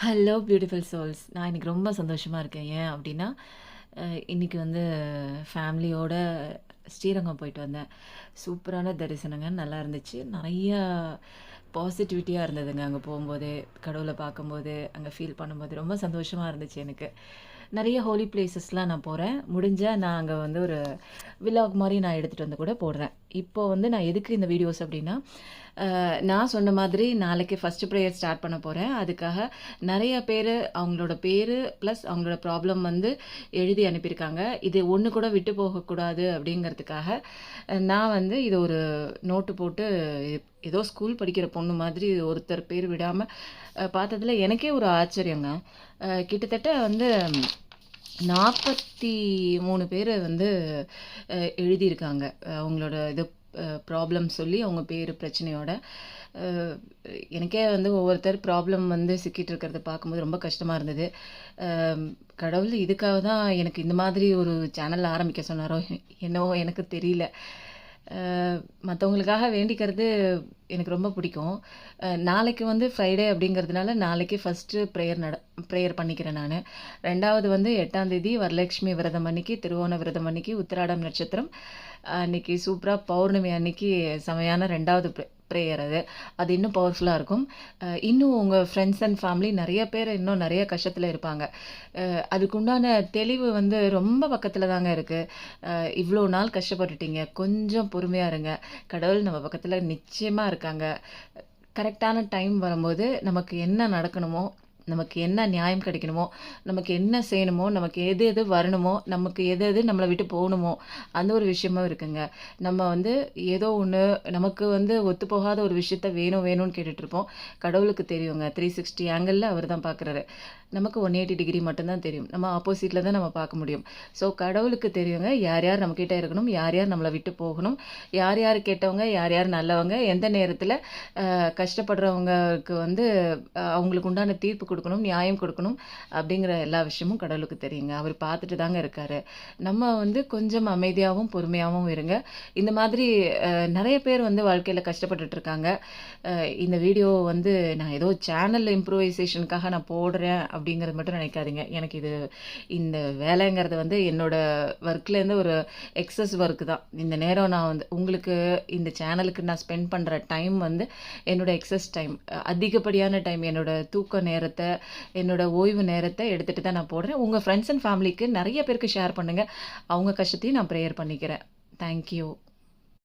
Hello beautiful souls. நான் இன்னைக்கு ரொம்ப சந்தோஷமா இருக்கேன். ஏன் அப்டின்னா, இன்னைக்கு வந்து ஃபேமிலியோட ஸ்ரீரங்கம் போயிட்டு வந்தேன். சூப்பரான தரிசனங்க. நல்லா இருந்துச்சு. நெறையா பாசிட்டிவிட்டியா இருந்ததுங்க அங்க போம்போதே, கடவுள பார்க்கும்போது, அங்க ஃபீல் பண்ணும்போது ரொம்ப சந்தோஷமா இருந்துச்சு எனக்கு. நெறைய ஹோலி பிளேஸஸ்லாம் நான் போறேன். முடிஞ்சா நான் அங்க வந்து ஒரு விலாக் மாரி நான் எடுத்துட்டு வந்து கூட போடுறேன். இப்போ வந்து நான் எதுக்கு இந்த வீடியோஸ் அப்டின்னா, நான் சொன்ன மாதிரி நாளைக்கு ஃபர்ஸ்ட் பிரேயர் ஸ்டார்ட் பண்ண போறேன். அதுக்காக நெறைய பேரு அவங்களோட பேரு ப்ளஸ் அவங்களோட ப்ராப்ளம் வந்து எழுதி அனுப்பியிருக்காங்க. இது ஒண்ணு கூட விட்டு போகக்கூடாது அப்படிங்கிறதுக்காக, நான் வந்து இது ஒரு நோட்டு போட்டு ஏதோ ஸ்கூல் படிக்கிற பொண்ணு மாதிரி ஒருத்தர் பேர் விடாம பார்த்ததுல எனக்கே ஒரு ஆச்சரியங்க. கிட்டத்தட்ட வந்து 43 பேரு வந்து எழுதியிருக்காங்க. அவங்களோட இது ப்ராப்ளம் சொல்லி அவங்க பேரு பிரச்சனையோட. அ எனக்கே வந்து ஒவ்வொருத்தர் ப்ராப்ளம் வந்து சிக்கிட்டு இருக்கிறத பார்க்கும்போது ரொம்ப கஷ்டமா இருந்தது. அம் கடவுள் இதுக்காக தான் எனக்கு இந்த மாதிரி ஒரு சேனல் ஆரம்பிக்க சொன்னாரோ என்னவோ எனக்கு தெரியல. மத்தவங்களுக்காக வேண்டிக்கிறது எனக்கு ரொம்ப பிடிக்கும். நாளைக்கு வந்து ஃப்ரைடே அப்படிங்கிறதுனால நாளைக்கு ஃபர்ஸ்ட்டு ப்ரேயர் பண்ணிக்கிறேன் நானு. 2வது வந்து 8ஆம் தேதி வரலட்சுமி விரதம் அன்னைக்கு, திருவோண விரதம் அன்னைக்கு, உத்திராடம் நட்சத்திரம் அன்னைக்கு சூப்பரா பௌர்ணமி அன்னைக்கு செமையான 2வது ப்ரேயர் அது. அது இன்னும் பவர்ஃபுல்லா இருக்கும். இன்னும் உங்க ஃப்ரெண்ட்ஸ் அண்ட் ஃபேமிலி நெறைய பேர் இன்னும் நெறைய கஷ்டத்துல இருப்பாங்க. அதுக்குண்டான தெளிவு வந்து ரொம்ப பக்கத்துல தாங்க இருக்கு. இவ்ளோ நாள் கஷ்டப்பட்டுட்டீங்க. கொஞ்சம் பொறுமையா இருங்க. கடவுள் நம்ம பக்கத்துல நிச்சயமா இருக்காங்க. கரெக்டான டைம் வரும்போது, நமக்கு என்ன நடக்கணுமோ, நமக்கு என்ன நியாயம் கிடைக்கணுமோ, நமக்கு என்ன செய்யணுமோ, நமக்கு எது எது வரணுமோ, நமக்கு எது எது நம்மள விட்டு போகணுமோ, அந்த ஒரு விஷயமும் இருக்குங்க. நம்ம வந்து ஏதோ ஒண்ணு நமக்கு வந்து ஒத்துப்போகாத ஒரு விஷயத்த வேணும் வேணும்னு கேட்டுட்ருப்போம். கடவுளுக்கு தெரியுங்க. 360 ஆங்கிள்ல அவர் தான் பார்க்குறாரு. நமக்கு 180 டிகிரி மட்டும் தான் தெரியும். நம்ம ஆப்போசிட்ல தான் நம்ம பார்க்க முடியும். ஸோ கடவுளுக்கு தெரியுங்க. யார் யார் நம்மகிட்ட இருக்கணும், யார் யார் நம்மள விட்டு போகணும், யார் யார் கெட்டவங்க, யார் யார் நல்லவங்க, எந்த நேரத்தில கஷ்டப்படுறவங்களுக்கு வந்து அவங்களுக்கு உண்டான தீர்ப்பு குடுக்கணும், நியாயம் குடுக்கணும் அப்படிங்கிற எல்லா விஷயமும் கடவுளுக்கு தெரியுங்க. அவர் பார்த்துட்டு தாங்க இருக்காரு. நம்ம வந்து கொஞ்சம் அமைதியாவும், பொறுமையாவும் இருங்க. இந்த மாதிரி நெறைய பேர் வந்து வாழ்க்கையில கஷ்டப்பட்டுட்டு இருக்காங்க. இந்த வீடியோ வந்து நான் ஏதோ சேனல் இம்ப்ரூவைசேஷனுக்காக நான் போடுறேன் அப்படிங்கிறது மட்டும் நினைக்காதீங்க. எனக்கு இது இந்த வேலைங்கிறது வந்து என்னோட ஒர்க்லேருந்து ஒரு எக்ஸஸ் ஒர்க் தான். இந்த நேரம் நான் வந்து உங்களுக்கு இந்த சேனலுக்கு நான் ஸ்பெண்ட் பண்ணுற டைம் வந்து என்னோட எக்ஸஸ் டைம். அதிகப்படியான டைம் என்னோட தூக்க நேரத்த, என்னோட ஓய்வு நேரத்த எடுத்துட்டு தான் நான் போடுறேன். உங்க ஃப்ரெண்ட்ஸ் அண்ட் ஃபேமிலிக்கு நெறைய பேருக்கு ஷேர் பண்ணுங்க. அவங்க கஷ்டத்தையும் நான் ப்ரேயர் பண்ணிக்கிறேன். Thank you.